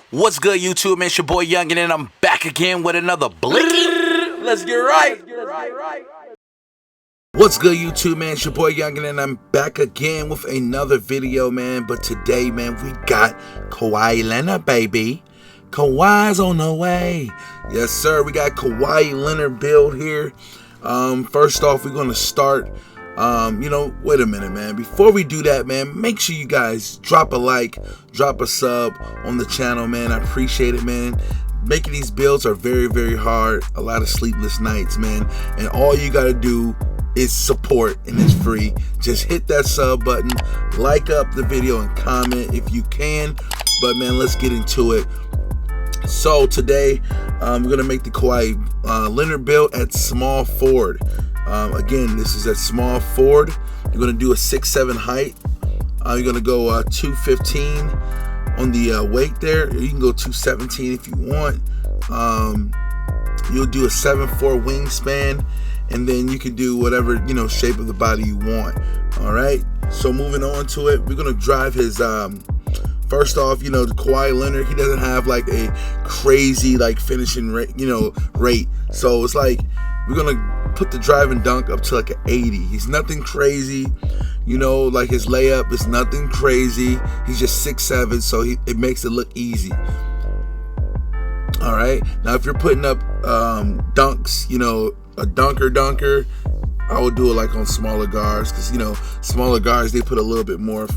What's good, YouTube, man? It's your boy Yungin, and I'm back again with another Blicky. Let's get right. What's good, YouTube, man? It's your boy Yungin, and I'm back again with another video, man. But today, man, we got Kawhi Leonard, baby. Kawhi's on the way. Yes, sir. We got Kawhi Leonard build here. First off, we're going to start. Wait a minute, man. Before we do that, man, make sure you guys drop a like, drop a sub on the channel, man. I appreciate it, man. Making these builds are very, very hard. A lot of sleepless nights, man. And all you got to do is support, and it's free. Just hit that sub button, like up the video, and comment if you can. But, man, let's get into it. So, today, we're going to make the Kawhi Leonard build at small forward. Again, this is at small forward. You're going to do a 6'7" height. You're going to go 215 on the weight there. You can go 217 if you want. You'll do a 7'4" wingspan, and then you can do whatever, shape of the body you want. All right. So moving on to it, we're going to drive his first off, the Kawhi Leonard, he doesn't have like a crazy like finishing rate, rate. So it's like we're gonna put the drive and dunk up to like an 80. He's nothing crazy, like his layup is nothing crazy. He's just 6'7", so it makes it look easy. All right. Now, if you're putting up dunks, a dunker, I would do it like on smaller guards, because smaller guards, they put a little bit more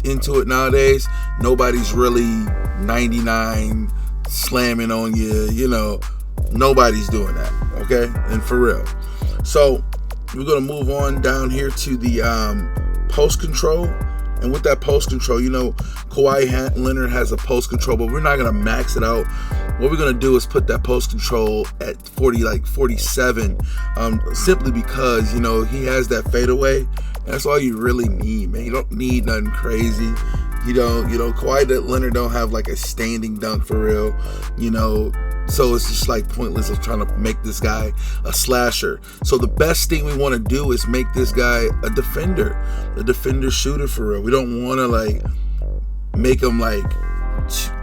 into it nowadays. Nobody's really 99 slamming on you, nobody's doing that, okay? And for real. So we're gonna move on down here to the post control. And with that post control, Kawhi Leonard has a post control, but we're not gonna max it out. What we're gonna do is put that post control at 47, simply because he has that fadeaway. That's all you really need, man. You don't need nothing crazy. Kawhi Leonard don't have like a standing dunk for real, so it's just like pointless of trying to make this guy a slasher. So the best thing we want to do is make this guy a defender shooter for real. We don't want to like make him like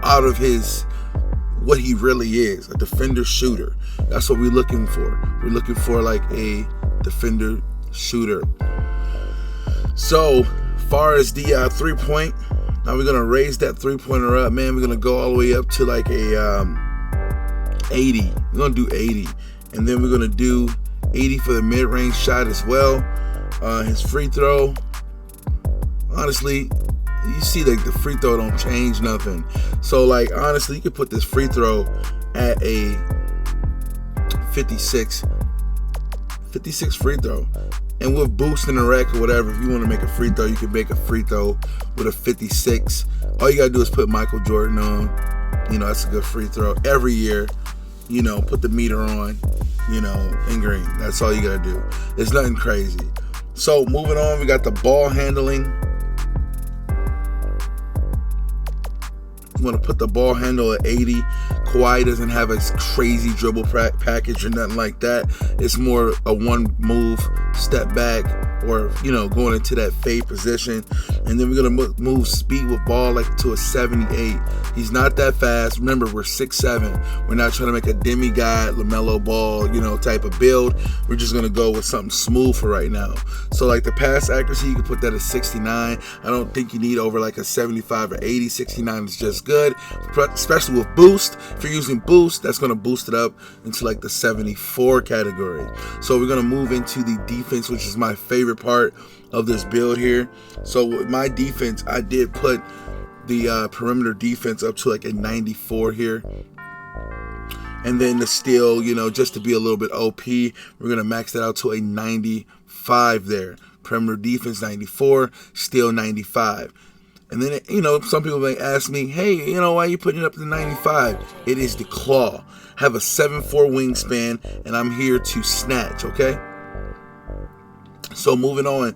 out of his what he really is, a defender shooter. That's what we're looking for. We're looking for like a defender shooter. So far as the 3-point, now we're gonna raise that 3-pointer up, man. We're gonna go all the way up to like a 80. We're gonna do 80, and then we're gonna do 80 for the mid-range shot as well. His free throw, honestly, you see like the free throw don't change nothing. So like honestly, you could put this free throw at a 56 free throw. And with boost in the rack or whatever, if you want to make a free throw, you can make a free throw with a 56. All you gotta do is put Michael Jordan on. That's a good free throw every year. Put the meter on, in green. That's all you gotta do. It's nothing crazy. So moving on, we got the ball handling. You want to put the ball handle at 80. Kawhi doesn't have a crazy dribble package or nothing like that. It's more a one move, step back, or going into that fade position. And then we're gonna move speed with ball like to a 78. He's not that fast. Remember, we're 6'7". We're not trying to make a demigod LaMelo Ball type of build. We're just gonna go with something smooth for right now. So like the pass accuracy, you can put that at 69. I don't think you need over like a 75 or 80. 69 is just good, especially with boost. If you're using boost, that's gonna boost it up into like the 74 category. So we're gonna move into the defense, which is my favorite part of this build here. So with my defense, I did put the perimeter defense up to like a 94 here. And then the steal, just to be a little bit OP, we're going to max that out to a 95 there. Perimeter defense 94, steal 95. And then, some people may ask me, hey, why are you putting it up to 95? It is the claw. I have a 7'4" wingspan, and I'm here to snatch, okay? So moving on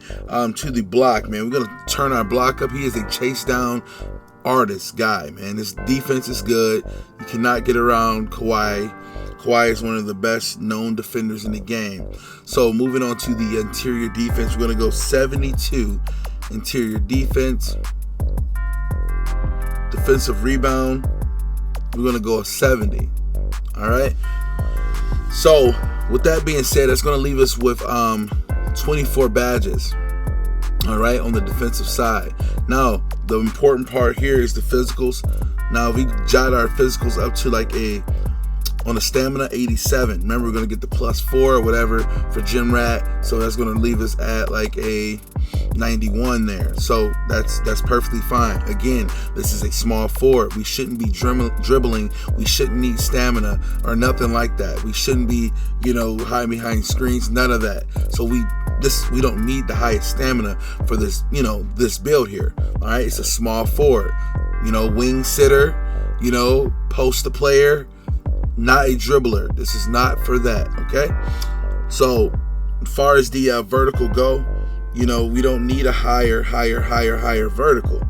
to the block, man. We're going to turn our block up. He is a chase down artist guy, man. His defense is good. You cannot get around Kawhi. Kawhi is one of the best known defenders in the game. So moving on to the interior defense, we're going to go 72 interior defense. Defensive rebound, we're gonna go a 70. All right. So with that being said, that's gonna leave us with 24 badges. All right, on the defensive side. Now, the important part here is the physicals. Now, if we jot our physicals up to like on a stamina 87. Remember, we're gonna get the +4 or whatever for gym rat. So that's gonna leave us at like a 91 there. So that's perfectly fine. Again, this is a small forward. We shouldn't be dribbling. We shouldn't need stamina or nothing like that. We shouldn't be, hiding behind screens. None of that. So we don't need the highest stamina for this, this build here. All right, it's a small forward. Wing sitter. Post the player. Not a dribbler. This is not for that. Okay. So as far as the vertical go, we don't need a higher vertical.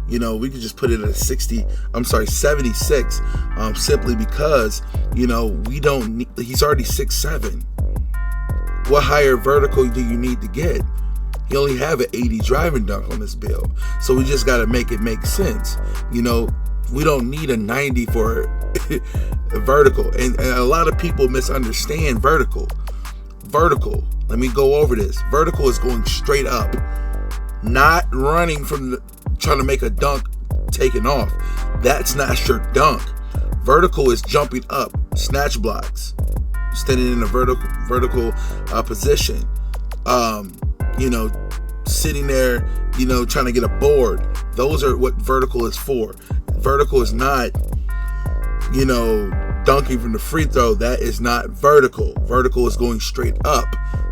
We could just put it at a 76, simply because, we don't need, he's already 6'7". What higher vertical do you need to get? You only have an 80 driving dunk on this build. So we just got to make it make sense. We don't need a 90 for a vertical. And a lot of people misunderstand vertical. Vertical, let me go over this. Vertical is going straight up, not running from trying to make a dunk, taking off. That's not your dunk. Vertical is jumping up, snatch blocks, standing in a vertical position. Sitting there, trying to get a board. Those are what vertical is for. Vertical is not, dunking from the free throw. That is not vertical. Vertical is going straight up.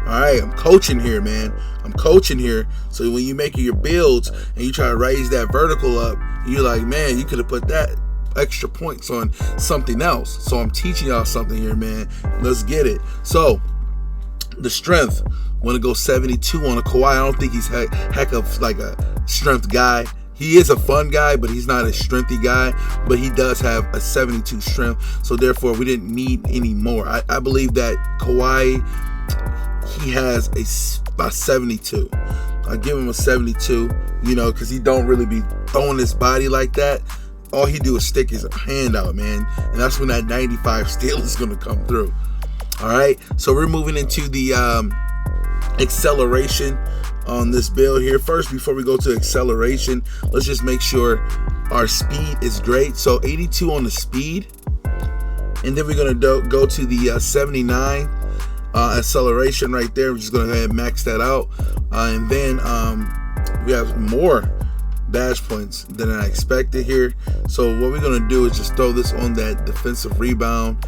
All right, I'm coaching here, man. I'm coaching here. So when you make your builds and you try to raise that vertical up, you're like, man, you could have put that extra points on something else. So I'm teaching y'all something here, man. Let's get it. So the strength, want to go 72 on a Kawhi. I don't think he's heck of like a strength guy. He is a fun guy, but he's not a strengthy guy. But he does have a 72 strength. So therefore, we didn't need any more. I believe that Kawhi, he has a 72. I give him a 72, because he don't really be throwing his body like that. All he do is stick his hand out, man. And that's when that 95 steal is going to come through. All right. So we're moving into the acceleration on this build here. First, before we go to acceleration, let's just make sure our speed is great. So 82 on the speed. And then we're going to go to the 79 acceleration right there. We're just going to go ahead and max that out. And then we have more badge points than I expected here. So what we're going to do is just throw this on that defensive rebound.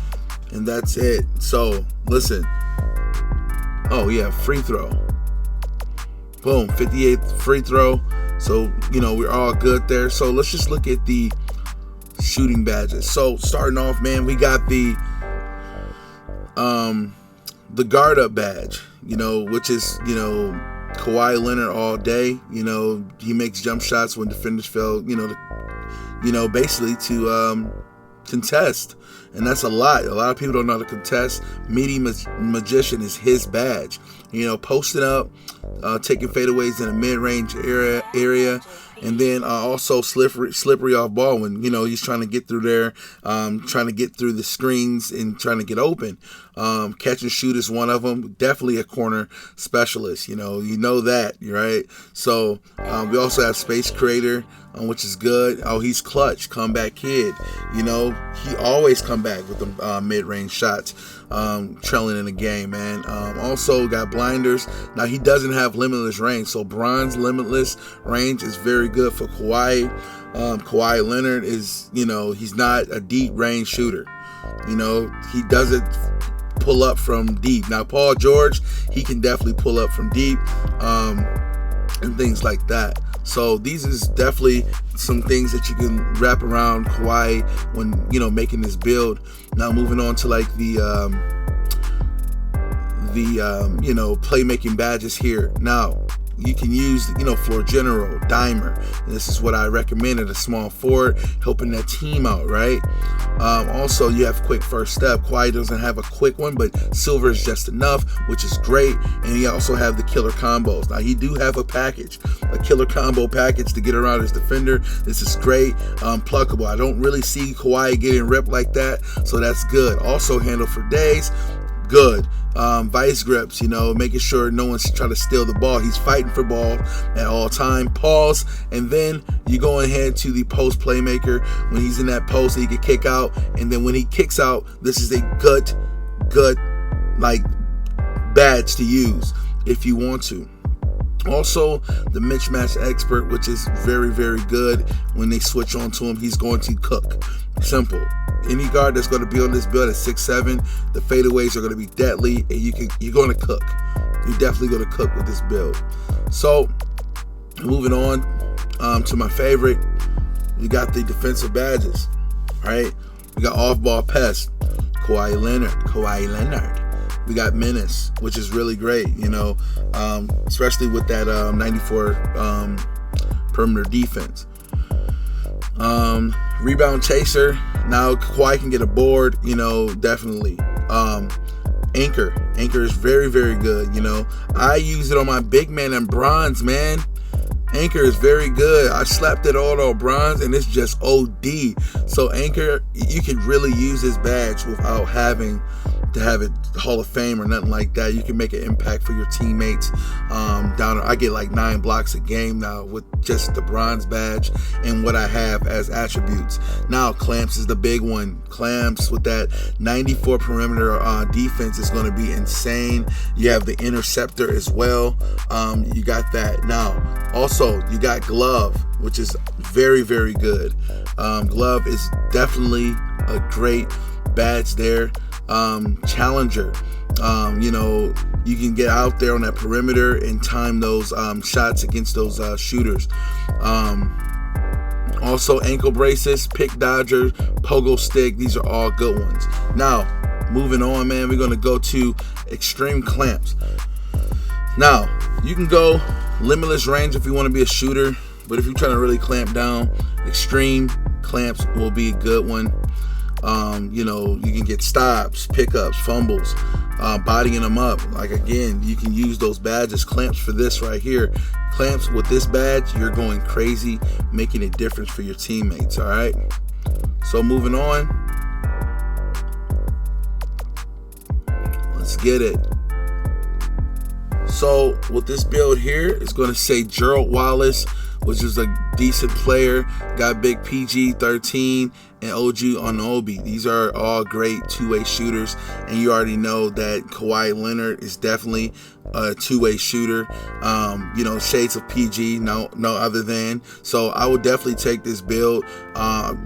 And that's it. So listen. Oh yeah, free throw. Boom, 58th free throw. So, we're all good there. So let's just look at the shooting badges. So starting off, man, we got the guard up badge, which is, Kawhi Leonard all day. He makes jump shots when defenders fail, basically to contest. And that's a lot. A lot of people don't know how to contest. Medium magician is his badge. Posting up, taking fadeaways in a mid-range area, and then also slippery off ball when he's trying to get through there, trying to get through the screens and trying to get open. Catch and shoot is one of them. Definitely a corner specialist. You know that, right? So we also have space creator, which is good. Oh, he's clutch, comeback kid. He always come back with the mid-range shots, trailing in the game, man. Also got blinders. Now he doesn't have limitless range, so bronze limitless range is very good for Kawhi. Kawhi Leonard is, he's not a deep range shooter. He doesn't pull up from deep. Now Paul George, he can definitely pull up from deep, and things like that. So these is definitely some things that you can wrap around Kawhi when making this build. Now moving on to like the playmaking badges here. Now you can use, floor general, dimer. And this is what I recommend at a small forward, helping that team out, right? Also, you have quick first step. Kawhi doesn't have a quick one, but silver is just enough, which is great. And he also have the killer combos. Now, he do have a killer combo package to get around his defender. This is great. Pluckable. I don't really see Kawhi getting ripped like that, so that's good. Also, handle for days. Good. Vice grips, making sure no one's trying to steal the ball. He's fighting for ball at all time. Pause, and then you go ahead to the post playmaker. When he's in that post, he can kick out, and then when he kicks out, this is a good like badge to use if you want to. Also, the mismatch expert, which is very, very good. When they switch on to him, he's going to cook. Simple. Any guard that's going to be on this build at 6'7", the fadeaways are going to be deadly, and you're going to cook. You're definitely going to cook with this build. So, moving on to my favorite, we got the defensive badges. Right? We got off-ball pest, Kawhi Leonard. We got menace, which is really great, especially with that 94 perimeter defense. Rebound chaser. Now Kawhi can get a board, definitely. Anchor is very, very good. I use it on my big man and bronze, man. Anchor is very good. I slapped it all on bronze, and it's just OD. So Anchor, you can really use this badge without having to have it Hall of Fame or nothing like that. You can make an impact for your teammates. I get like 9 blocks a game now with just the bronze badge and what I have as attributes. Now clamps is the big one. Clamps with that 94 perimeter defense is going to be insane. You have the interceptor as well. You got that. Now also you got glove, which is very, very good. Glove is definitely a great badge there. Challenger, you can get out there on that perimeter and time those shots against those shooters. Also ankle braces, pick dodger, pogo stick, these are all good ones. Now moving on, man, we're going to go to extreme clamps. Now you can go limitless range if you want to be a shooter, but if you're trying to really clamp down, extreme clamps will be a good one. You can get stops, pickups, fumbles, bodying them up. Like, again, you can use those badges, clamps for this right here. Clamps with this badge, you're going crazy, making a difference for your teammates, all right? So moving on. Let's get it. So with this build here, it's going to say Gerald Wallace, which is a decent player. Got big PG 13 and OG Anunoby. These are all great two-way shooters, and you already know that Kawhi Leonard is definitely a two-way shooter. Shades of PG, no other than. So I would definitely take this build,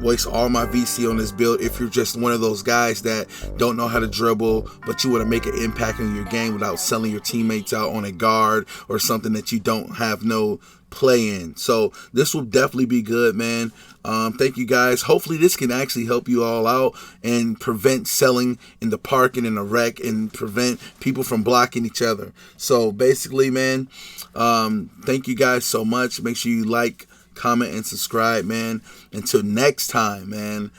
waste all my VC on this build if you're just one of those guys that don't know how to dribble, but you want to make an impact in your game without selling your teammates out on a guard or something that you don't have no play in. So this will definitely be good, man. Thank you guys. Hopefully this can actually help you all out and prevent selling in the park and in the wreck and prevent people from blocking each other. So basically, man, thank you guys so much. Make sure you like, comment, and subscribe, man. Until next time, man.